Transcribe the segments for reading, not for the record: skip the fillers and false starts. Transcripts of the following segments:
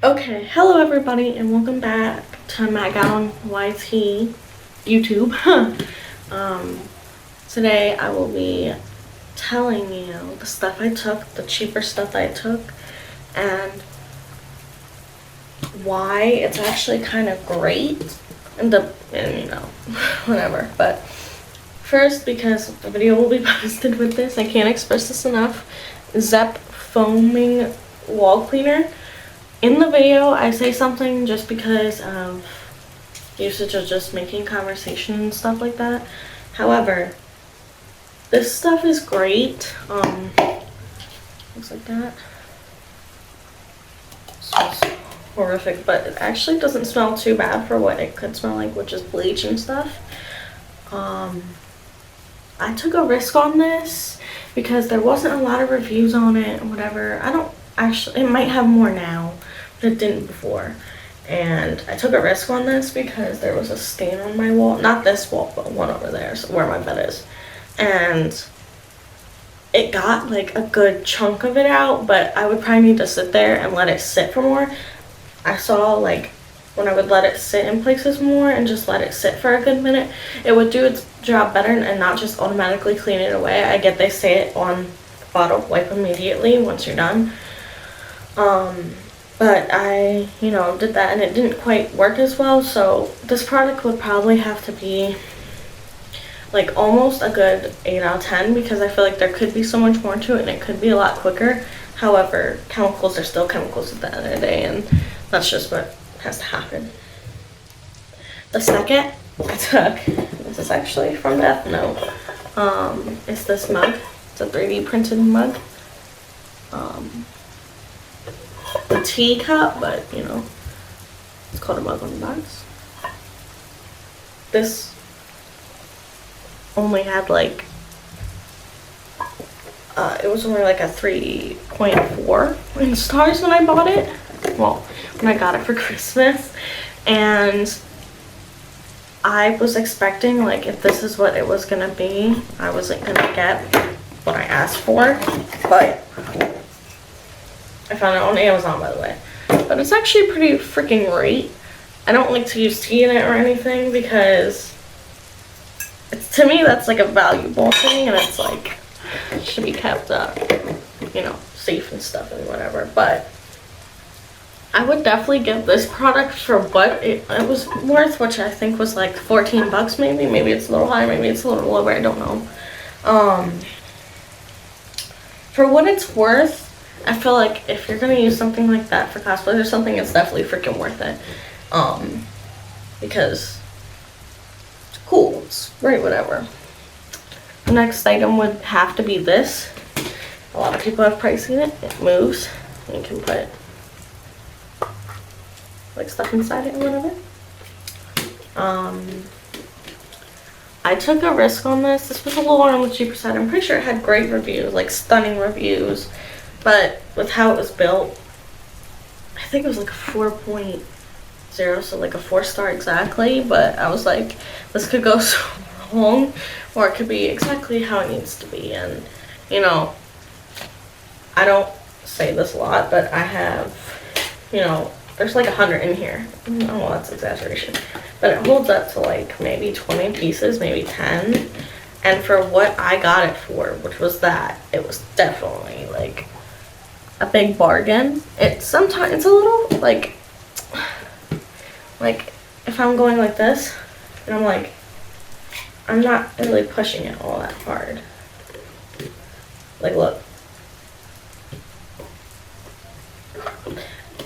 Okay, hello everybody and welcome back to Matt Gown YT YouTube. Today I will be telling you the stuff I took, the cheaper stuff I took, and why it's actually kind of great, and whatever. But first, because the video will be posted with this, I can't express this enough. Zep foaming wall cleaner. In the video, I say something just because of usage of just making conversation and stuff like that. However, this stuff is great. Looks like that. Smells horrific, but it actually doesn't smell too bad for what it could smell like, which is bleach and stuff. I took a risk on this because there wasn't a lot of reviews on it and whatever. It might have more now. It didn't before, and I took a risk on this because there was a stain on my wall, not this wall but one over there, so where my bed is, and it got like a good chunk of it out, but I would probably need to sit there and let it sit for more. I saw like when I would let it sit in places more and just let it sit for a good minute, it would do its job better and not just automatically clean it away. I get they say it on the bottle, wipe immediately once you're done. But I, did that and it didn't quite work as well, so this product would probably have to be like almost a good 8 out of 10 because I feel like there could be so much more to it and it could be a lot quicker. However, chemicals are still chemicals at the end of the day, and that's just what has to happen. The second I took, this is actually from Death Note, it's this mug. It's a 3D printed mug. The tea cup, but it's called a mug on the box. This only had like it was only like a 3.4 in stars when I bought it. Well, when I got it for Christmas, and I was expecting, like, if this is what it was gonna be, I wasn't gonna get what I asked for, but I found it on Amazon, by the way. But it's actually pretty freaking great. I don't like to use tea in it or anything because to me that's like a valuable thing, and it's like it should be kept safe and stuff and whatever. But I would definitely give this product for what it was worth, which I think was like 14 bucks maybe. Maybe it's a little higher, maybe it's a little lower, I don't know. For what it's worth, I feel like if you're gonna use something like that for cosplay or something, it's definitely freaking worth it. Because it's cool, it's great, whatever. The next item would have to be this. A lot of people have probably seen it. It moves. And you can put like stuff inside it or whatever. I took a risk on this. This was a little on the cheaper side. I'm pretty sure it had great reviews, like stunning reviews. But with how it was built, I think it was like a 4.0, so like a 4-star exactly. But I was like, this could go so wrong, or it could be exactly how it needs to be. And, I don't say this a lot, but I have, there's like 100 in here. Oh, well, that's exaggeration. But it holds up to like maybe 20 pieces, maybe 10. And for what I got it for, which was that, it was definitely like a big bargain. It's a little like if I'm going like this and I'm not really pushing it all that hard. Like, look.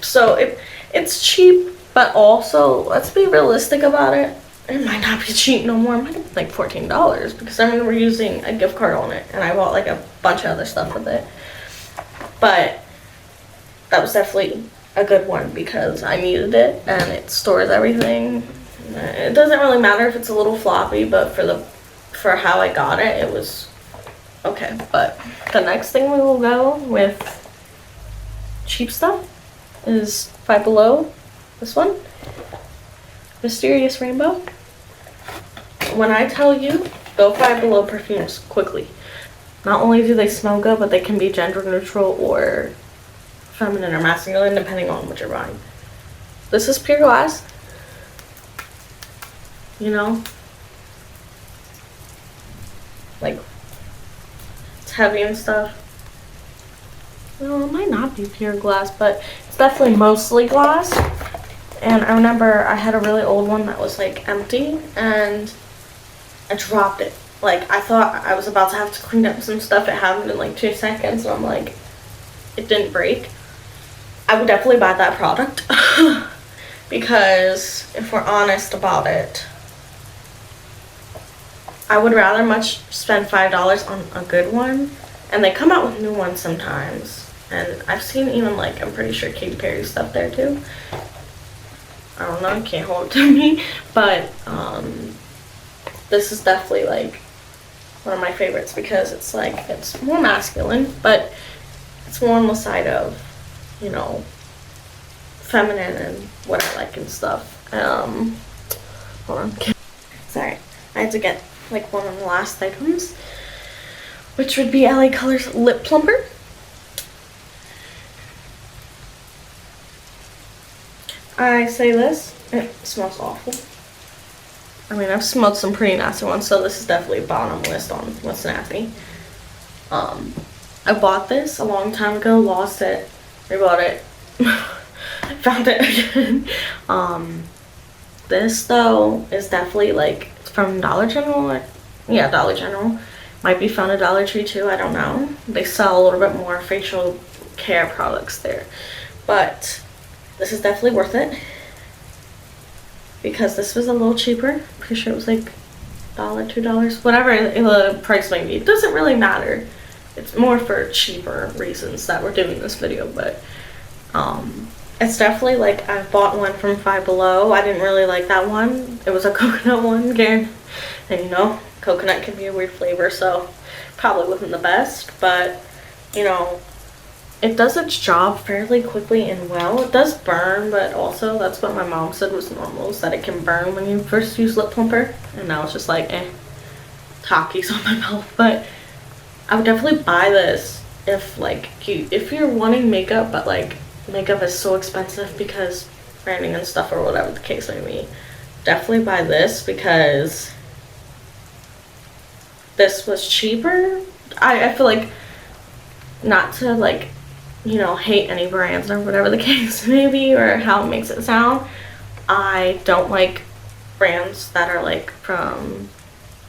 So it's cheap, but also let's be realistic about it. It might not be cheap no more. It might have been like $14 because I remember using a gift card on it and I bought like a bunch of other stuff with it. But that was definitely a good one because I needed it and it stores everything. It doesn't really matter if it's a little floppy, but for how I got it, it was okay. But the next thing we will go with cheap stuff is Five Below. This one, Mysterious Rainbow. When I tell you, go Five Below perfumes quickly. Not only do they smell good, but they can be gender neutral or feminine or masculine depending on what you're buying. This is pure glass, you know, like it's heavy and stuff. Well, it might not be pure glass, but it's definitely mostly glass. And I remember I had a really old one that was like empty, and I dropped it. Like, I thought I was about to have to clean up some stuff. It happened in like 2 seconds, and I'm like, it didn't break. I would definitely buy that product because if we're honest about it, I would rather much spend $5 on a good one, and they come out with new ones sometimes. And I've seen even like, I'm pretty sure Katy Perry stuff there too. I don't know, can't hold it to me, but this is definitely like one of my favorites because it's like, it's more masculine, but it's more on the side of, you know, feminine and what I like and stuff. Hold on. Sorry, I had to get like one of the last items, which would be LA Colors Lip Plumper. I say this, it smells awful. I mean, I've smelled some pretty nasty ones, so this is definitely bottom list on what's nasty. I bought this a long time ago, lost it, rebought it, found it again. This though is definitely like from Dollar General. Yeah, Dollar General. Might be found at Dollar Tree too, I don't know. They sell a little bit more facial care products there. But this is definitely worth it because this was a little cheaper. Pretty sure it was like $1, $2, whatever the price might be. It doesn't really matter. It's more for cheaper reasons that we're doing this video, but it's definitely like, I bought one from Five Below. I didn't really like that one. It was a coconut one again, and you know, coconut can be a weird flavor, so probably wasn't the best, but you know, it does its job fairly quickly and well. It does burn, but also that's what my mom said was normal, is that it can burn when you first use lip plumper, and now it's just like talkies on my mouth. But I would definitely buy this if like if you're wanting makeup, but like makeup is so expensive because branding and stuff or whatever the case may be. Definitely buy this because this was cheaper. I feel like, not to like, you know, hate any brands or whatever the case may be or how it makes it sound, I don't like brands that are like from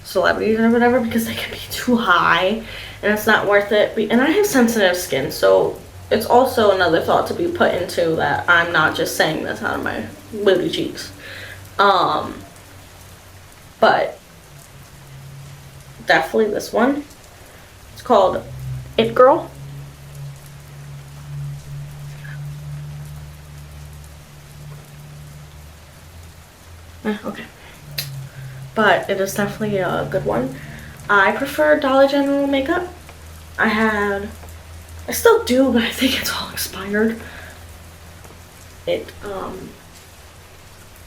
celebrities or whatever because they can be too high and it's not worth it. And I have sensitive skin, so it's also another thought to be put into that I'm not just saying this out of my booty cheeks. But definitely this one. It's called It Girl. Okay. But it is definitely a good one. I prefer Dollar General makeup. I still do, but I think it's all expired. It's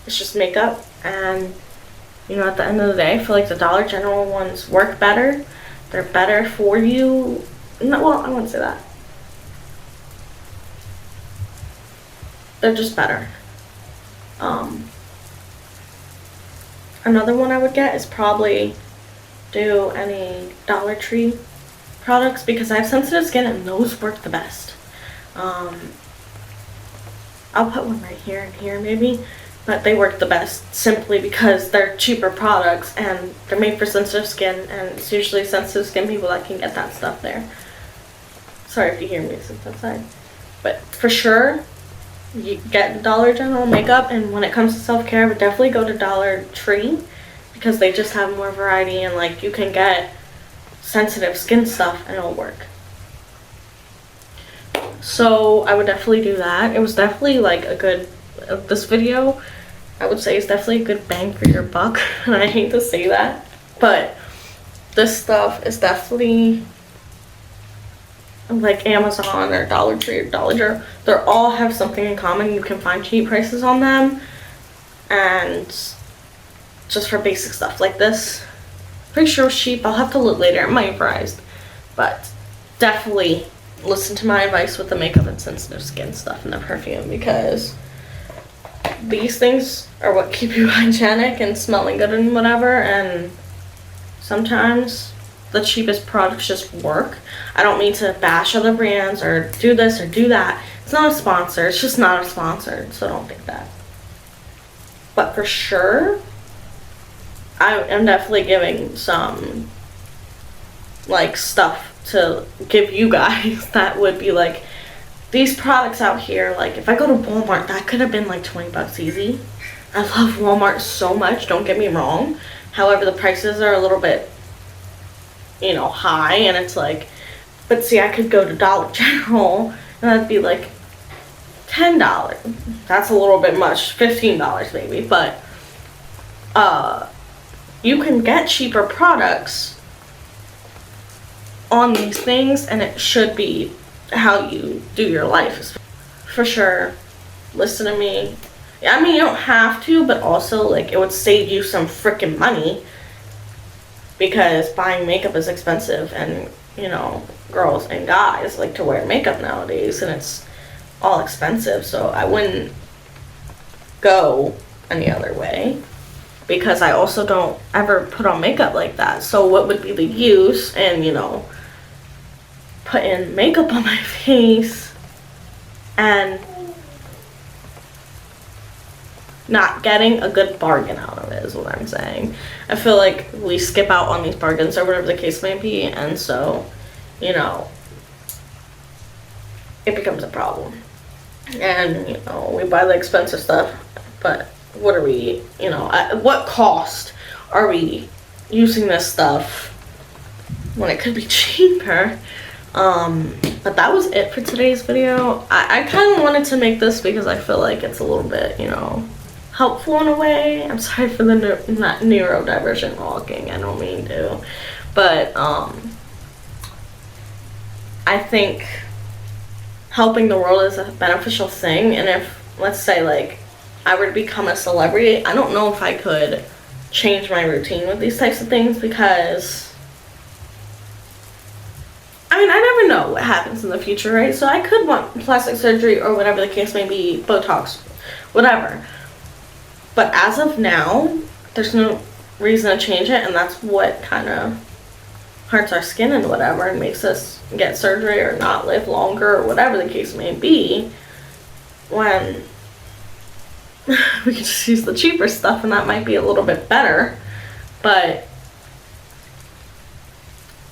just makeup, and you know, at the end of the day, I feel like the Dollar General ones work better. They're better for you. No, well, I wouldn't say that. They're just better. Another one I would get is probably do any Dollar Tree products because I have sensitive skin and those work the best. I'll put one right here and here maybe, but they work the best simply because they're cheaper products and they're made for sensitive skin, and it's usually sensitive skin people that can get that stuff there. Sorry if you hear music outside, but for sure you get Dollar General makeup, and when it comes to self-care I would definitely go to Dollar Tree because they just have more variety and like you can get sensitive skin stuff and it'll work. So I would definitely do that. It was definitely like a good, this video I would say is definitely a good bang for your buck, and I hate to say that, but this stuff is definitely like Amazon or Dollar Tree or Dollar General. They all have something in common. You can find cheap prices on them, and just for basic stuff like this, pretty sure it was cheap. I'll have to look later. It might have priced, but definitely listen to my advice with the makeup and sensitive skin stuff and the perfume, because these things are what keep you hygienic and smelling good and whatever, and sometimes the cheapest products just work. I don't mean to bash other brands or do this or do that. It's not a sponsor. It's just not a sponsor, so don't think that. But for sure, I am definitely giving some like stuff to give you guys that would be like, these products out here, like if I go to Walmart, that could have been like 20 bucks easy. I love Walmart so much, don't get me wrong. However, the prices are a little bit, you know, high, and it's like, but see, I could go to Dollar General and that'd be like $10. That's a little bit much, $15 maybe, but you can get cheaper products on these things, and it should be how you do your life. For sure, listen to me. I mean, you don't have to, but also like it would save you some freaking money, because buying makeup is expensive, and you know, girls and guys like to wear makeup nowadays, and it's all expensive, so I wouldn't go any other way, because I also don't ever put on makeup like that. So what would be the use in, you know, putting makeup on my face and not getting a good bargain out of it, is what I'm saying. I feel like we skip out on these bargains or whatever the case may be, and so, you know, it becomes a problem. And, you know, we buy the expensive stuff, but what are we, you know, at what cost are we using this stuff when it could be cheaper? But that was it for today's video. I kind of wanted to make this because I feel like it's a little bit, you know, helpful in a way. I'm sorry for the not neurodivergent walking, I don't mean to, but I think helping the world is a beneficial thing. And if, let's say, like I were to become a celebrity, I don't know if I could change my routine with these types of things, because I mean, I never know what happens in the future, right? So I could want plastic surgery or whatever the case may be, Botox, whatever. But as of now, there's no reason to change it, and that's what kind of hurts our skin and whatever, and makes us get surgery or not live longer or whatever the case may be, when we can just use the cheaper stuff, and that might be a little bit better. But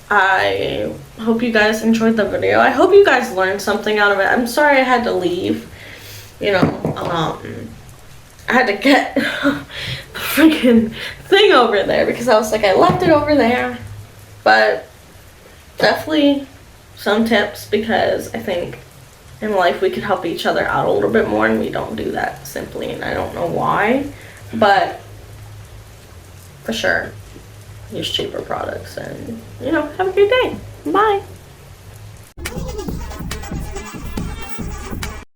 I hope you guys enjoyed the video. I hope you guys learned something out of it. I'm sorry I had to leave. You know, I had to get the freaking thing over there, because I was like, I left it over there. But definitely some tips, because I think in life we could help each other out a little bit more, and we don't do that simply, and I don't know why. But for sure, use cheaper products, and you know, have a great day. Bye.